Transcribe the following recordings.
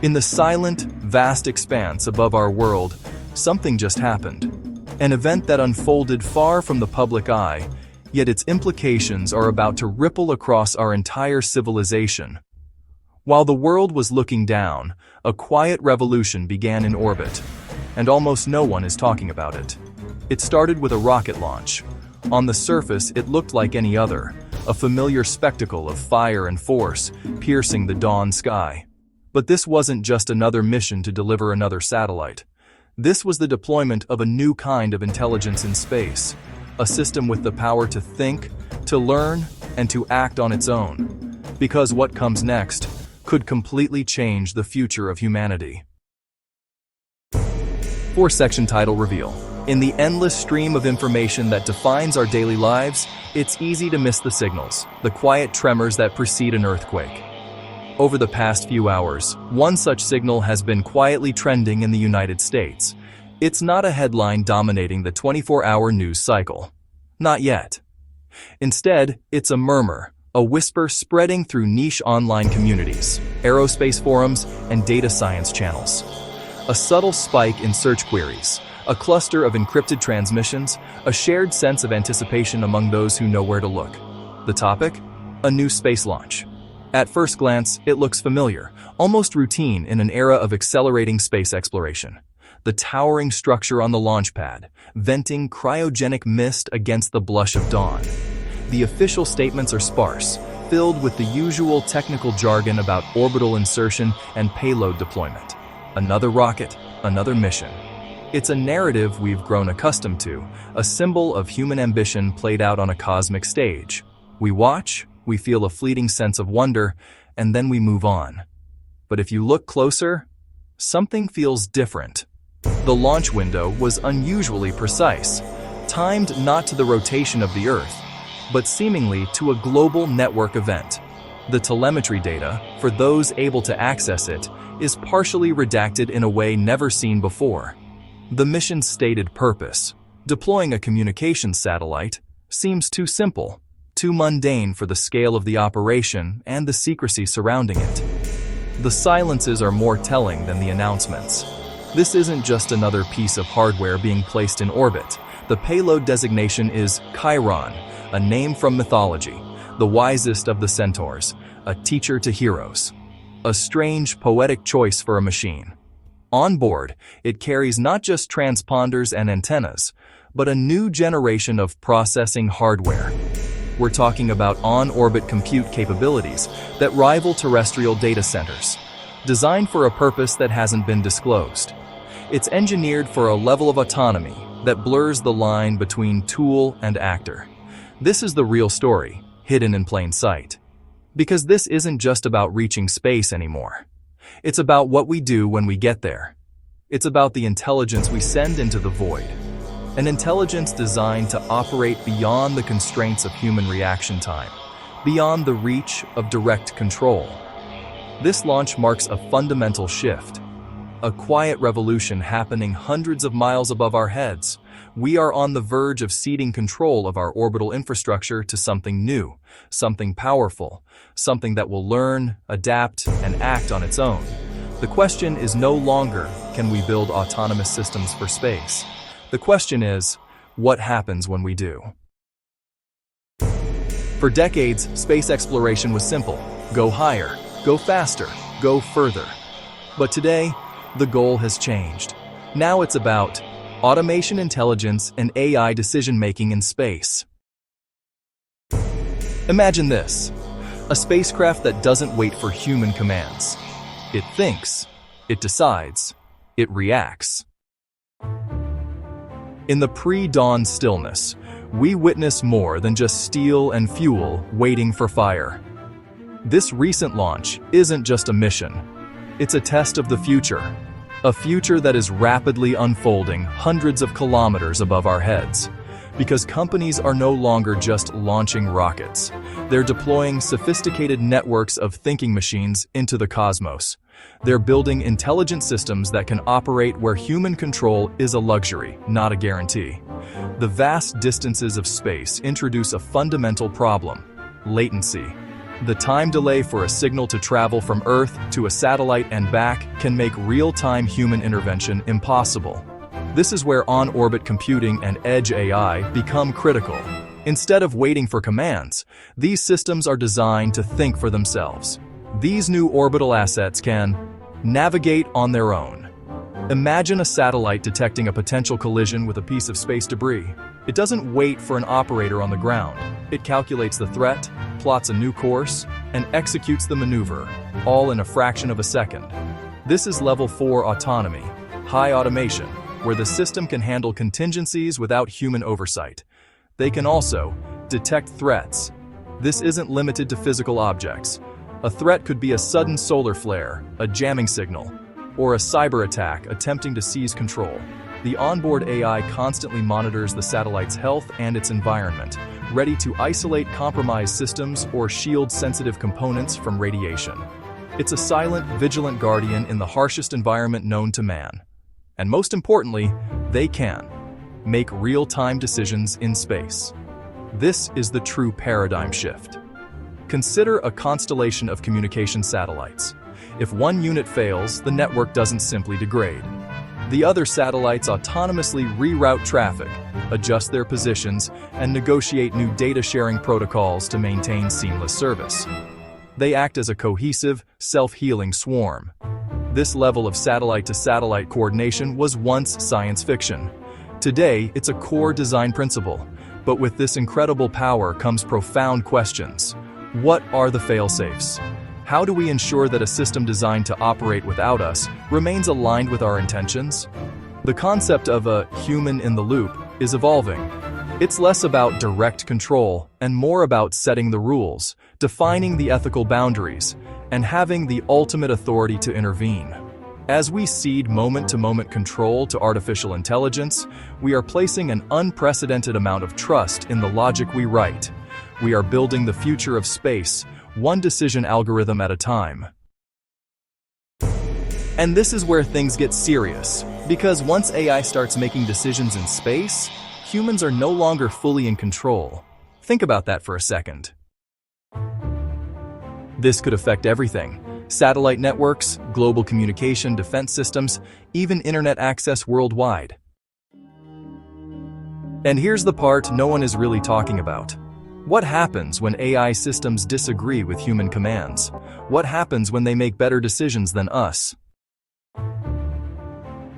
In the silent, vast expanse above our world, something just happened. An event that unfolded far from the public eye, yet its implications are about to ripple across our entire civilization. While the world was looking down, a quiet revolution began in orbit, and almost no one is talking about it. It started with a rocket launch. On the surface, it looked like any other, a familiar spectacle of fire and force piercing the dawn sky. But this wasn't just another mission to deliver another satellite. This was the deployment of a new kind of intelligence in space, a system with the power to think, to learn, and to act on its own. Because what comes next could completely change the future of humanity. 4-section title reveal. In the endless stream of information that defines our daily lives, it's easy to miss the signals, the quiet tremors that precede an earthquake. Over the past few hours, one such signal has been quietly trending in the United States. It's not a headline dominating the 24-hour news cycle. Not yet. Instead, it's a murmur, a whisper spreading through niche online communities, aerospace forums, and data science channels. A subtle spike in search queries, a cluster of encrypted transmissions, a shared sense of anticipation among those who know where to look. The topic? A new space launch. At first glance, it looks familiar, almost routine in an era of accelerating space exploration. The towering structure on the launch pad, venting cryogenic mist against the blush of dawn. The official statements are sparse, filled with the usual technical jargon about orbital insertion and payload deployment. Another rocket, another mission. It's a narrative we've grown accustomed to, a symbol of human ambition played out on a cosmic stage. We watch, we feel a fleeting sense of wonder, and then we move on. But if you look closer, something feels different. The launch window was unusually precise, timed not to the rotation of the Earth, but seemingly to a global network event. The telemetry data, for those able to access it, is partially redacted in a way never seen before. The mission's stated purpose, deploying a communications satellite, seems too simple, too mundane for the scale of the operation and the secrecy surrounding it. The silences are more telling than the announcements. This isn't just another piece of hardware being placed in orbit. The payload designation is Chiron, a name from mythology, the wisest of the centaurs, a teacher to heroes. A strange, poetic choice for a machine. On board, it carries not just transponders and antennas, but a new generation of processing hardware. We're talking about on-orbit compute capabilities that rival terrestrial data centers, designed for a purpose that hasn't been disclosed. It's engineered for a level of autonomy that blurs the line between tool and actor. This is the real story, hidden in plain sight. Because this isn't just about reaching space anymore. It's about what we do when we get there. It's about the intelligence we send into the void. An intelligence designed to operate beyond the constraints of human reaction time, beyond the reach of direct control. This launch marks a fundamental shift. A quiet revolution happening hundreds of miles above our heads. We are on the verge of ceding control of our orbital infrastructure to something new, something powerful, something that will learn, adapt, and act on its own. The question is no longer, can we build autonomous systems for space? The question is, what happens when we do? For decades, space exploration was simple. Go higher, go faster, go further. But today, the goal has changed. Now it's about automation intelligence and AI decision-making in space. Imagine this, a spacecraft that doesn't wait for human commands. It thinks, it decides, it reacts. In the pre-dawn stillness, we witness more than just steel and fuel waiting for fire. This recent launch isn't just a mission. It's a test of the future. A future that is rapidly unfolding hundreds of kilometers above our heads. Because companies are no longer just launching rockets. They're deploying sophisticated networks of thinking machines into the cosmos. They're building intelligent systems that can operate where human control is a luxury, not a guarantee. The vast distances of space introduce a fundamental problem: latency. The time delay for a signal to travel from Earth to a satellite and back can make real-time human intervention impossible. This is where on-orbit computing and edge AI become critical. Instead of waiting for commands, these systems are designed to think for themselves. These new orbital assets can navigate on their own. Imagine a satellite detecting a potential collision with a piece of space debris. It doesn't wait for an operator on the ground. It calculates the threat, plots a new course, and executes the maneuver, all in a fraction of a second. This is level 4 autonomy, high automation, where the system can handle contingencies without human oversight. They can also detect threats. This isn't limited to physical objects. A threat could be a sudden solar flare, a jamming signal, or a cyber attack attempting to seize control. The onboard AI constantly monitors the satellite's health and its environment, ready to isolate compromised systems or shield sensitive components from radiation. It's a silent, vigilant guardian in the harshest environment known to man. And most importantly, they can make real-time decisions in space. This is the true paradigm shift. Consider a constellation of communication satellites. If one unit fails, the network doesn't simply degrade. The other satellites autonomously reroute traffic, adjust their positions, and negotiate new data-sharing protocols to maintain seamless service. They act as a cohesive, self-healing swarm. This level of satellite-to-satellite coordination was once science fiction. Today, it's a core design principle. But with this incredible power comes profound questions. What are the fail-safes? How do we ensure that a system designed to operate without us remains aligned with our intentions? The concept of a human in the loop is evolving. It's less about direct control and more about setting the rules, defining the ethical boundaries, and having the ultimate authority to intervene. As we cede moment-to-moment control to artificial intelligence, we are placing an unprecedented amount of trust in the logic we write. We are building the future of space, one decision algorithm at a time. And this is where things get serious, because once AI starts making decisions in space, humans are no longer fully in control. Think about that for a second. This could affect everything: satellite networks, global communication, defense systems, even internet access worldwide. And here's the part no one is really talking about. What happens when AI systems disagree with human commands? What happens when they make better decisions than us?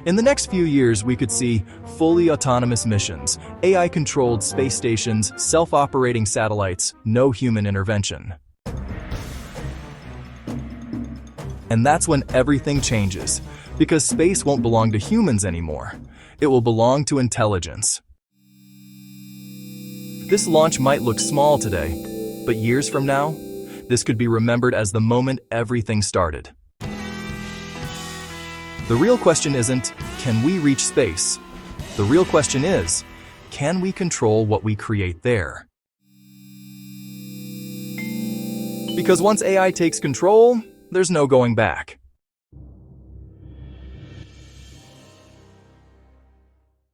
In the next few years, we could see fully autonomous missions, AI-controlled space stations, self-operating satellites, no human intervention. And that's when everything changes, because space won't belong to humans anymore. It will belong to intelligence. This launch might look small today, but years from now, this could be remembered as the moment everything started. The real question isn't, can we reach space? The real question is, can we control what we create there? Because once AI takes control, there's no going back.